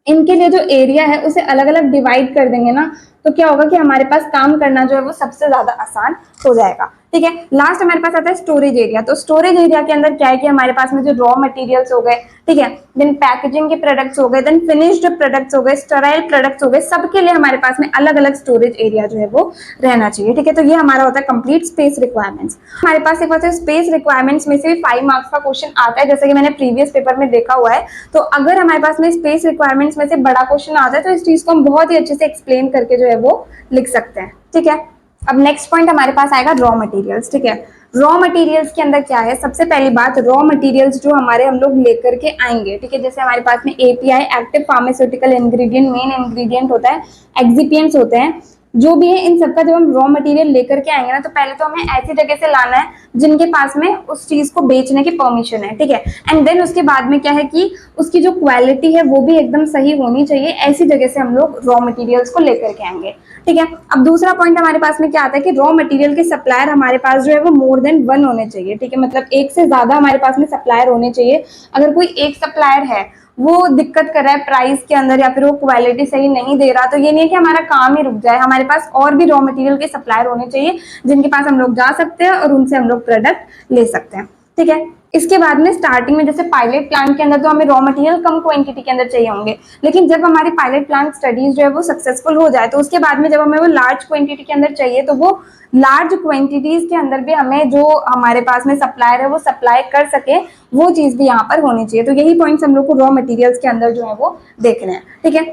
इनके लिए जो एरिया है उसे अलग अलग डिवाइड कर देंगे ना, तो क्या होगा कि हमारे पास काम करना जो है वो सबसे ज्यादा आसान हो जाएगा, ठीक है। लास्ट हमारे पास आता है स्टोरेज एरिया। तो स्टोरेज एरिया के अंदर क्या है कि हमारे पास में जो रॉ मटेरियल्स हो गए, ठीक है, देन पैकेजिंग के प्रोडक्ट्स हो गए, देन फिनिश्ड प्रोडक्ट्स हो गए, स्टेराइल प्रोडक्ट्स हो गए, सबके लिए हमारे पास में अलग अलग स्टोरेज एरिया जो है वो रहना चाहिए, ठीक है। तो ये हमारा होता है कंप्लीट स्पेस रिक्वायरमेंट्स। हमारे पास एक बात है स्पेस रिक्वायरमेंट्स में से भी 5 मार्क्स का क्वेश्चन आता है, जैसे कि मैंने प्रीवियस पेपर में देखा हुआ है। तो अगर हमारे पास में स्पेस रिक्वायरमेंट्स में से बड़ा क्वेश्चन आता है तो इस चीज को हम बहुत ही अच्छे से एक्सप्लेन करके जो है वो लिख सकते हैं, ठीक है। अब नेक्स्ट पॉइंट हमारे पास आएगा रॉ मटेरियल्स, ठीक है। रॉ मटेरियल्स के अंदर क्या है, सबसे पहली बात रॉ मटेरियल्स जो हमारे हम लोग लेकर के आएंगे, ठीक है। जैसे हमारे पास में API active pharmaceutical ingredient, main ingredient होता है, एक्सिपिएंट्स होते हैं, जो भी है इन सबका जब हम रॉ मटेरियल लेकर के आएंगे ना, तो पहले तो हमें ऐसी जगह से लाना है जिनके पास में उस चीज को बेचने की परमिशन है, ठीक है। एंड देन उसके बाद में क्या है कि उसकी जो क्वालिटी है वो भी एकदम सही होनी चाहिए, ऐसी जगह से हम लोग रॉ मटेरियल्स को लेकर के आएंगे, ठीक है। अब दूसरा पॉइंट हमारे पास में क्या आता है कि रॉ मटेरियल के सप्लायर हमारे पास जो है वो मोर देन 1 होने चाहिए, ठीक है। मतलब एक से ज्यादा हमारे पास में सप्लायर होने चाहिए। अगर कोई एक सप्लायर है वो दिक्कत कर रहा है प्राइस के अंदर या फिर वो क्वालिटी सही नहीं दे रहा, तो ये नहीं है कि हमारा काम ही रुक जाए, हमारे पास और भी रॉ मटेरियल के सप्लायर होने चाहिए जिनके पास हम लोग जा सकते हैं और उनसे हम लोग प्रोडक्ट ले सकते हैं, ठीक है। इसके बाद में स्टार्टिंग में जैसे पायलट प्लांट के अंदर तो हमें रॉ मटेरियल कम क्वांटिटी के अंदर चाहिए होंगे, लेकिन जब हमारी पायलट प्लांट स्टडीज जो है वो सक्सेसफुल हो जाए तो उसके बाद में जब हमें वो लार्ज क्वांटिटी के अंदर चाहिए, तो वो लार्ज क्वांटिटीज के अंदर भी हमें जो हमारे पास में सप्लायर है वो सप्लाई कर सके, वो चीज भी यहाँ पर होनी चाहिए। तो यही पॉइंट्स हम लोग को रॉ मटेरियल्स के अंदर जो है वो देखने हैं, ठीक है।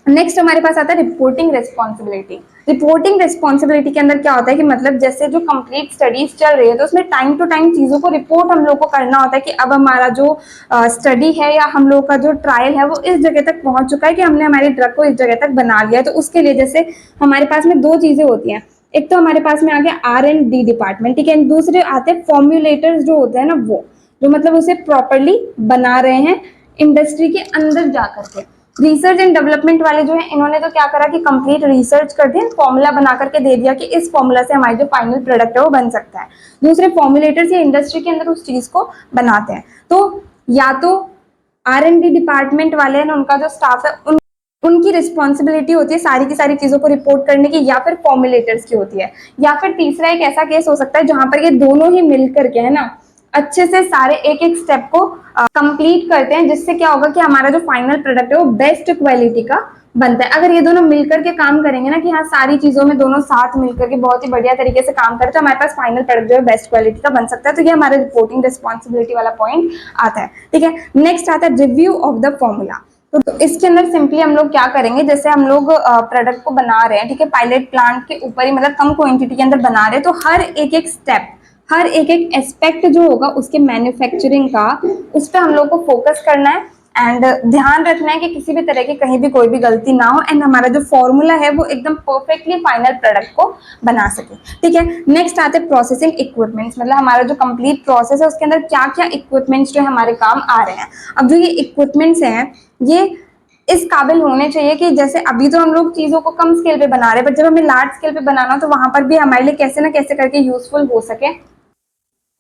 नेक्स्ट हमारे पास आता है रिपोर्टिंग रिस्पॉन्सिबिलिटी। रिपोर्टिंग रिस्पॉन्सिबिलिटी के अंदर क्या होता है कि मतलब जैसे जो कंप्लीट स्टडीज चल रही है तो उसमें टाइम टू टाइम चीजों को रिपोर्ट हम लोग को करना होता है कि अब हमारा जो स्टडी है या हम लोग का जो ट्रायल है वो इस जगह तक पहुंच चुका है कि हमने हमारी ड्रग को इस जगह तक बना लिया है। तो उसके लिए जैसे हमारे पास में दो चीजें होती हैं, एक तो हमारे पास में आ गया R&D डिपार्टमेंट, ठीक है, दूसरे आते हैं फॉर्म्युलेटर्स जो होते हैं ना, वो जो मतलब उसे प्रॉपरली बना रहे हैं इंडस्ट्री के अंदर जा करके। रिसर्च एंड डेवलपमेंट वाले जो है इन्होंने तो क्या करा कि कंप्लीट रिसर्च कर दिया, फॉर्मूला बना करके दे दिया कि इस फॉर्मूला से हमारी जो फाइनल प्रोडक्ट है वो बन सकता है। दूसरे फॉर्मुलेटर्स या इंडस्ट्री के अंदर उस चीज को बनाते हैं। तो या तो R&D डिपार्टमेंट वाले हैं उनका जो स्टाफ है उनकी रिस्पॉन्सिबिलिटी होती है सारी की सारी चीजों को रिपोर्ट करने की, या फिर फॉर्मुलेटर्स की होती है। या फिर तीसरा एक ऐसा केस हो सकता है जहां पर ये दोनों ही मिलकर के, है ना, अच्छे से सारे एक एक स्टेप को कंप्लीट करते हैं, जिससे क्या होगा कि हमारा जो फाइनल प्रोडक्ट है वो बेस्ट क्वालिटी का बनता है। अगर ये दोनों मिलकर के काम करेंगे ना कि हाँ सारी चीजों में दोनों साथ मिलकर के बहुत ही बढ़िया तरीके से काम करें तो हमारे पास फाइनल प्रोडक्ट जो है बेस्ट क्वालिटी का बन सकता है। तो ये हमारा रिपोर्टिंग रिस्पॉन्सिबिलिटी वाला पॉइंट आता है, ठीक है। नेक्स्ट आता है रिव्यू ऑफ द फॉर्मूला। तो इसके अंदर सिंपली हम लोग क्या करेंगे, जैसे हम लोग प्रोडक्ट को बना रहे हैं, ठीक है, पायलट प्लांट के ऊपर ही मतलब कम क्वांटिटी के अंदर बना रहे हैं, तो हर एक एक स्टेप, हर एक एक एस्पेक्ट जो होगा उसके मैन्युफैक्चरिंग का, उस पर हम लोग को फोकस करना है एंड ध्यान रखना है कि किसी भी तरह की कहीं भी कोई भी गलती ना हो एंड हमारा जो फॉर्मूला है वो एकदम परफेक्टली फाइनल प्रोडक्ट को बना सके, ठीक है। नेक्स्ट आते हैं प्रोसेसिंग इक्विपमेंट्स, मतलब हमारा जो कंप्लीट प्रोसेस है उसके अंदर क्या क्या इक्विपमेंट्स जो हमारे काम आ रहे हैं। अब जो ये इक्विपमेंट्स हैं ये इस काबिल होने चाहिए कि जैसे अभी तो हम लोग चीजों को कम स्केल पे बना रहे हैं, बट जब हमें लार्ज स्केल पे बनाना हो तो वहां पर भी हमारे लिए कैसे ना कैसे करके यूजफुल हो सके।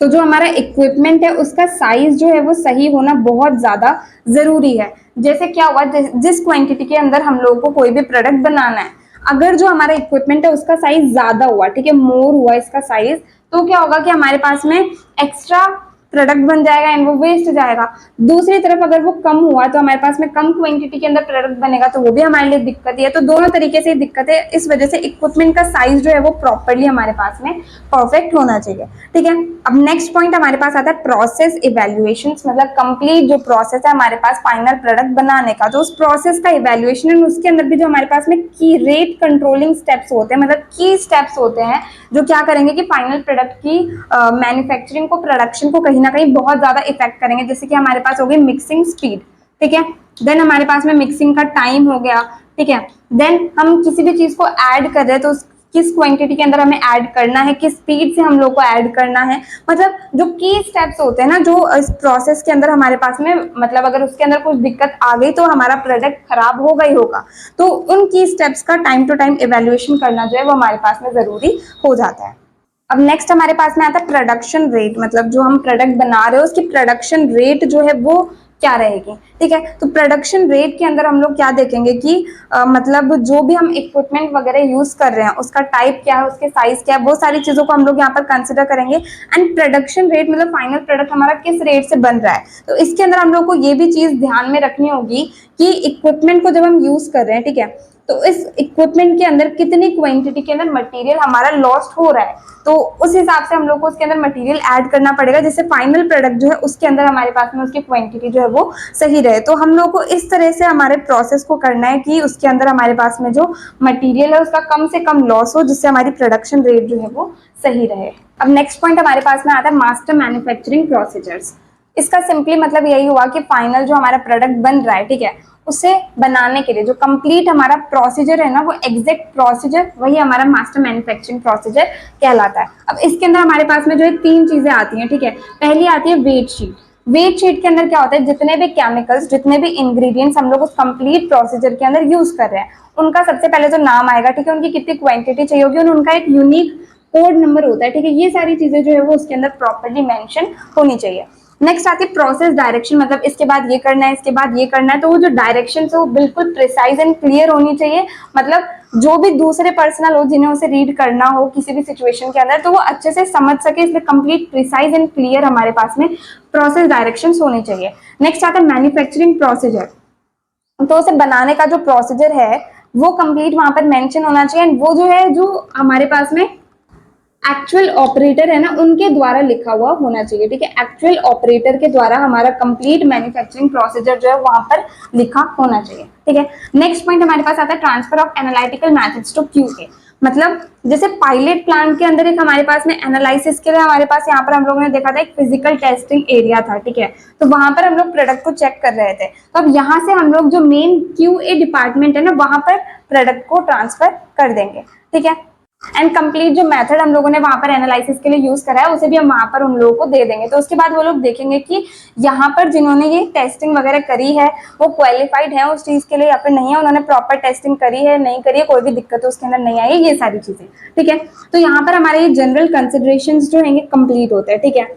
तो जो हमारा इक्विपमेंट है उसका साइज जो है वो सही होना बहुत ज्यादा जरूरी है। जैसे क्या हुआ, जिस क्वांटिटी के अंदर हम लोगों को कोई भी प्रोडक्ट बनाना है, अगर जो हमारा इक्विपमेंट है उसका साइज ज्यादा हुआ, ठीक है, मोर हुआ इसका साइज, तो क्या होगा कि हमारे पास में एक्स्ट्रा प्रोडक्ट बन जाएगा एंड वो वेस्ट जाएगा। दूसरी तरफ अगर वो कम हुआ तो हमारे पास में कम क्वांटिटी के अंदर प्रोडक्ट बनेगा तो वो भी हमारे लिए दिक्कत है। तो दोनों तरीके से दिक्कत है, इस वजह से इक्विपमेंट का साइज जो है वो प्रॉपरली हमारे पास में परफेक्ट होना चाहिए, ठीक है। अब नेक्स्ट पॉइंट हमारे पास आता है प्रोसेस इवेल्युएशन, मतलब कंप्लीट जो प्रोसेस है हमारे पास फाइनल प्रोडक्ट बनाने का, तो उस प्रोसेस का इवेल्युएशन है उसके अंदर भी जो हमारे पास में की रेट कंट्रोलिंग स्टेप्स होते हैं, मतलब की स्टेप्स होते हैं जो क्या करेंगे कि फाइनल प्रोडक्ट की मैन्युफैक्चरिंग को, प्रोडक्शन को कहीं ना कहीं बहुत ज्यादा इफेक्ट करेंगे। जैसे कि हमारे पास हो गई मिक्सिंग स्पीड, ठीक है, देन हमारे पास में मिक्सिंग का टाइम हो गया, ठीक है, देन हम किसी भी चीज को ऐड कर रहे हैं तो किस क्वांटिटी के अंदर हमें ऐड करना है, किस स्पीड से हम लोग को ऐड करना है, मतलब जो की स्टेप्स होते हैं ना जो इस प्रोसेस के अंदर हमारे पास में, मतलब अगर उसके अंदर कुछ दिक्कत आ गई तो हमारा प्रोडक्ट खराब होगा ही होगा। तो उन की स्टेप्स का टाइम टू टाइम इवेल्युएशन करना जो है वो हमारे पास में जरूरी हो जाता है। अब नेक्स्ट हमारे पास में आता है प्रोडक्शन रेट, मतलब जो हम प्रोडक्ट बना रहे हो उसकी प्रोडक्शन रेट जो है वो क्या रहेगी, ठीक है। तो प्रोडक्शन रेट के अंदर हम लोग क्या देखेंगे कि मतलब जो भी हम इक्विपमेंट वगैरह यूज कर रहे हैं उसका टाइप क्या है, उसके साइज क्या है, वो सारी चीजों को हम लोग यहाँ पर कंसिडर करेंगे। एंड प्रोडक्शन रेट मतलब फाइनल प्रोडक्ट हमारा किस रेट से बन रहा है, तो इसके अंदर हम लोग को ये भी चीज ध्यान में रखनी होगी कि इक्विपमेंट को जब हम यूज कर रहे हैं, ठीक है, तो इस इक्विपमेंट के अंदर कितनी क्वांटिटी के अंदर मटेरियल हमारा लॉस्ट हो रहा है, तो उस हिसाब से हम लोग को उसके अंदर मटेरियल ऐड करना पड़ेगा जिससे फाइनल प्रोडक्ट जो है उसके अंदर हमारे पास में उसकी क्वांटिटी जो है वो सही रहे। तो हम लोग को इस तरह से हमारे प्रोसेस को करना है कि उसके अंदर हमारे पास में जो मटेरियल है उसका कम से कम लॉस हो, जिससे हमारी प्रोडक्शन रेट जो है वो सही रहे। अब नेक्स्ट पॉइंट हमारे पास में आता है मास्टर मैन्युफैक्चरिंग प्रोसीजर्स। इसका सिंपली मतलब यही हुआ कि फाइनल जो हमारा प्रोडक्ट बन रहा है, ठीक है, उसे बनाने के लिए जो कंप्लीट हमारा प्रोसीजर है ना वो एग्जैक्ट प्रोसीजर वही हमारा मास्टर मैन्युफैक्चरिंग प्रोसीजर कहलाता है। अब इसके अंदर हमारे पास में जो है तीन चीजें आती हैं, ठीक है। पहली आती है वेट शीट। वेट शीट के अंदर क्या होता है, जितने भी केमिकल्स, जितने भी इंग्रेडिएंट्स हम लोग उस कंप्लीट प्रोसीजर के अंदर यूज कर रहे हैं उनका सबसे पहले तो नाम आएगा, ठीक है, उनकी कितनी क्वांटिटी चाहिए होगी, उनका एक यूनिक कोड नंबर होता है, ठीक है, ये सारी चीजें जो है वो उसके अंदर प्रॉपर्ली मेंशन होनी चाहिए। नेक्स्ट आती है प्रोसेस डायरेक्शन, मतलब इसके बाद ये करना है, इसके बाद ये करना है, तो वो जो डायरेक्शन है वो बिल्कुल प्रिसाइज एंड क्लियर होनी चाहिए। मतलब जो भी दूसरे पर्सनल हो जिन्हें उसे रीड करना हो किसी भी सिचुएशन के अंदर तो वो अच्छे से समझ सके, इसलिए कंप्लीट प्रिसाइज एंड क्लियर हमारे पास में प्रोसेस डायरेक्शंस होनी चाहिए। नेक्स्ट आता है मैन्युफैक्चरिंग प्रोसीजर, तो उसे बनाने का जो प्रोसीजर है वो कंप्लीट वहां पर मेंशन होना चाहिए। एंड वो जो है जो हमारे पास में एक्चुअल ऑपरेटर है ना उनके द्वारा लिखा हुआ होना चाहिए, ठीक है। एक्चुअल ऑपरेटर के द्वारा हमारा कंप्लीट मैन्युफैक्चरिंग प्रोसीजर जो है वहां पर लिखा होना चाहिए, ठीक है। नेक्स्ट पॉइंट हमारे पास आता है transfer of analytical methods to QA. मतलब जैसे पायलट प्लांट के अंदर एक हमारे पास में एनालिसिस के लिए हमारे पास यहाँ पर हम लोगों ने देखा था एक फिजिकल टेस्टिंग एरिया था, ठीक है। तो वहां पर हम लोग प्रोडक्ट को चेक कर रहे थे। तो अब यहाँ से हम लोग जो मेन क्यूए डिपार्टमेंट है ना वहां पर प्रोडक्ट को ट्रांसफर कर देंगे, ठीक है। एंड कंप्लीट जो मेथड हम लोगों ने वहां पर एनालिसिस के लिए यूज करा है उसे भी हम वहां पर उन लोगों को दे देंगे। तो उसके बाद वो लोग देखेंगे कि यहाँ पर जिन्होंने ये टेस्टिंग वगैरह करी है वो क्वालिफाइड है उस चीज के लिए या फिर नहीं है, उन्होंने प्रॉपर टेस्टिंग करी है नहीं करी है, कोई भी दिक्कत उसके अंदर नहीं आई, ये सारी चीजें, ठीक है। तो यहाँ पर हमारे ये जनरल कंसिडरेशन जो है कंप्लीट होते हैं, ठीक है।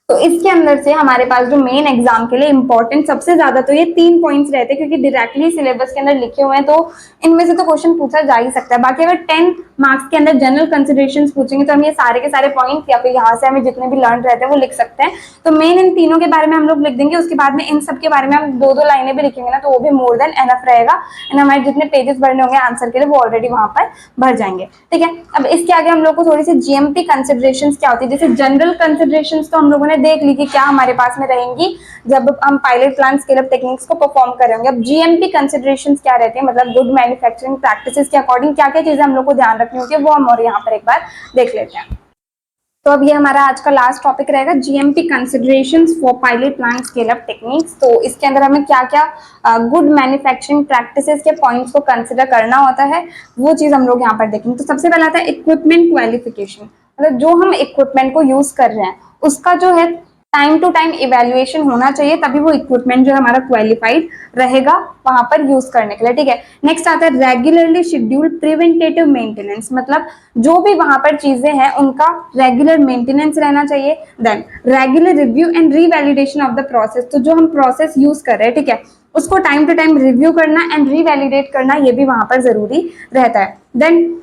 तो इसके अंदर से हमारे पास जो मेन एग्जाम के लिए इंपॉर्टेंट सबसे ज्यादा तो ये 3 पॉइंट्स रहते हैं, क्योंकि डायरेक्टली सिलेबस के अंदर लिखे हुए हैं तो इनमें से तो क्वेश्चन पूछा जा ही सकता है। बाकी अगर 10 मार्क्स के अंदर जनरल कंसिडरेशंस पूछेंगे तो हम ये सारे के सारे पॉइंट या फिर यहाँ से हमें जितने भी लर्न रहते हैं वो लिख सकते हैं। तो मेन इन तीनों के बारे में हम लोग लिख देंगे, उसके बाद में इन सब के बारे में हम 2-2 लाइनें भी लिखेंगे ना तो वो भी मोर देन एनफ रहेगा। एंड हमारे जितने पेजेस भरने होंगे आंसर के लिए वो ऑलरेडी वहां पर भर जाएंगे, ठीक है। अब इसके आगे हम लोग को थोड़ी सी जीएमपी कंसिडरेशंस क्या होती है, जैसे जनरल कंसिडरेशंस तो हम लोगों ने देख ली कि क्या हमारे पास में रहेंगी जब हम pilot plant scale up techniques को परफॉर्म करेंगे। अब जीएमपी कंसिडरेशंस क्या रहते हैं, मतलब गुड मैन्युफैक्चरिंग प्रैक्टिसेस के अकॉर्डिंग क्या क्या चीजें हम लोग को ध्यान रखनी होती है वो हम और यहाँ पर एक बार देख लेते हैं। तो अब ये हमारा आज का लास्ट टॉपिक रहेगा GMP considerations for pilot plant scale up techniques. तो इसके अंदर हमें क्या क्या गुड मैन्युफैक्चरिंग प्रैक्टिसेस के पॉइंट्स को कंसिडर करना होता है वो चीज हम लोग यहाँ पर देखेंगे। तो सबसे पहला आता है इक्विपमेंट क्वालिफिकेशन, मतलब जो हम इक्विपमेंट को यूज कर रहे हैं उसका जो है टाइम टू टाइम इवेल्युएशन होना चाहिए, तभी वो इक्विपमेंट जो हमारा क्वालिफाइड रहेगा वहां पर यूज करने के लिए, ठीक है। नेक्स्ट आता है रेगुलरली शेड्यूल्ड प्रिवेंटेटिव मेंटेनेंस, मतलब जो भी वहां पर चीजें हैं उनका रेगुलर मेंटेनेंस रहना चाहिए। Then regular review and revalidation of the process, तो जो हम प्रोसेस यूज कर रहे हैं, ठीक है, उसको टाइम टू टाइम रिव्यू करना एंड रीवैलिडेट करना ये भी वहां पर जरूरी रहता है। Then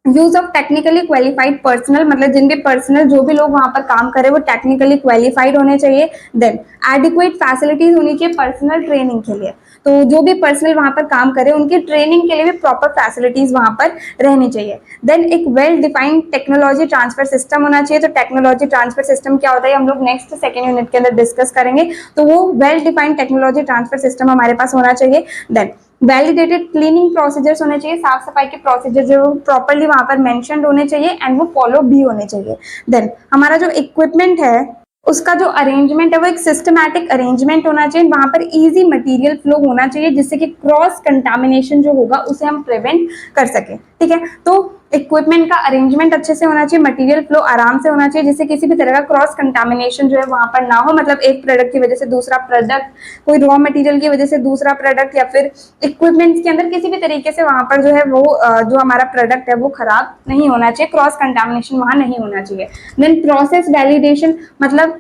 use of technically qualified personnel, मतलब जिनके पर्सनल जो भी लोग वहां पर काम करे वो टेक्निकली क्वालिफाइड होने चाहिए। देन एडिक्वेट फैसिलिटीज होनी चाहिए पर्सनल ट्रेनिंग के लिए, तो जो भी पर्सनल वहां पर काम करे उनकी ट्रेनिंग के लिए भी प्रॉपर फैसिलिटीज वहां पर रहनी चाहिए। देन एक well defined technology transfer system होना चाहिए। तो टेक्नोलॉजी ट्रांसफर सिस्टम क्या होता है हम लोग नेक्स्ट सेकेंड यूनिट के अंदर डिस्कस करेंगे। तो वो well defined technology transfer system हमारे पास होना चाहिए। देन वैलिडेटेड क्लीनिंग प्रोसीजर्स होने चाहिए, साफ सफाई के प्रोसीजर जो प्रॉपरली वहां पर मेंशन्ड होने चाहिए एंड वो फॉलो भी होने चाहिए। देन हमारा जो इक्विपमेंट है उसका जो अरेंजमेंट है वो एक सिस्टमैटिक अरेंजमेंट होना चाहिए, वहां पर इजी मटेरियल फ्लो होना चाहिए जिससे कि क्रॉस कंटामिनेशन जो होगा उसे हम प्रिवेंट कर सके, ठीक है। तो इक्विपमेंट का अरेंजमेंट अच्छे से होना चाहिए, मटेरियल फ्लो आराम से होना चाहिए जिससे किसी भी तरह का क्रॉस कंटामिनेशन जो है वहां पर ना हो, मतलब एक प्रोडक्ट की वजह से दूसरा प्रोडक्ट, कोई रॉ मटेरियल की वजह से दूसरा प्रोडक्ट या फिर इक्विपमेंट्स के अंदर किसी भी तरीके से वहां पर जो है वो जो हमारा प्रोडक्ट है वो खराब नहीं होना चाहिए, क्रॉस कंटामिनेशन वहां नहीं होना चाहिए। देन प्रोसेस वैलिडेशन, मतलब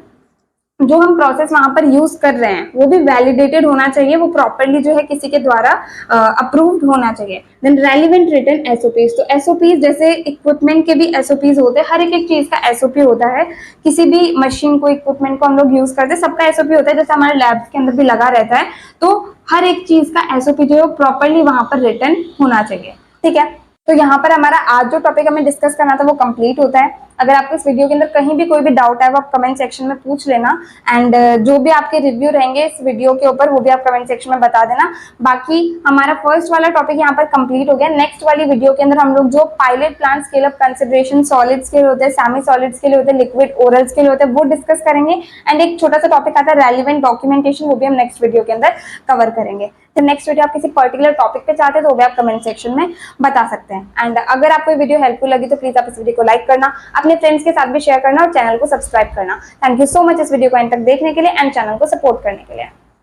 जो हम प्रोसेस वहां पर यूज कर रहे हैं वो भी वैलिडेटेड होना चाहिए, वो प्रॉपरली जो है किसी के द्वारा अप्रूव्ड होना चाहिए। देन रेलिवेंट रिटन एसओपीज, तो एसओपीज जैसे इक्विपमेंट के भी एसओपीज होते हैं, हर एक चीज का एसओपी होता है, किसी भी मशीन को इक्विपमेंट को हम लोग यूज करते हैं सबका एसओपी होता है, जैसे हमारे लैब्स के अंदर भी लगा रहता है। तो हर एक चीज का एसओपी जो है प्रॉपरली वहां पर रिटन होना चाहिए, ठीक है। तो यहाँ पर हमारा आज जो टॉपिक हमें डिस्कस करना था वो कंप्लीट होता है। अगर आपको इस वीडियो के अंदर कहीं भी कोई भी डाउट है वो आप कमेंट सेक्शन में पूछ लेना एंड जो भी आपके रिव्यू रहेंगे इस वीडियो के ऊपर वो भी आप कमेंट सेक्शन में बता देना। बाकी हमारा फर्स्ट वाला टॉपिक यहाँ पर कंप्लीट हो गया। नेक्स्ट वाली वीडियो के अंदर हम लोग जो pilot plant scale up consideration solids के लिए होते हैं, सेमी सॉलिड्स के लिए होते हैं, लिक्विड ओरल्स के लिए होते हैं, वो डिस्कस करेंगे। एंड एक छोटा सा टॉपिक आता है रेलिवेंट डॉक्यूमेंटेशन, वो भी हम नेक्स्ट वीडियो के अंदर कवर करेंगे। तो नेक्स्ट वीडियो आप किसी पर्टिकुलर टॉपिक पे चाहते हैं तो वो भी आप कमेंट सेक्शन में बता सकते हैं। एंड अगर आपको वीडियो हेल्पफुल लगी तो प्लीज आप इस वीडियो को लाइक करना, अपने फ्रेंड्स के साथ भी शेयर करना और चैनल को सब्सक्राइब करना। थैंक यू सो मच इस वीडियो को एंड तक देखने के लिए एंड चैनल को सपोर्ट करने के लिए।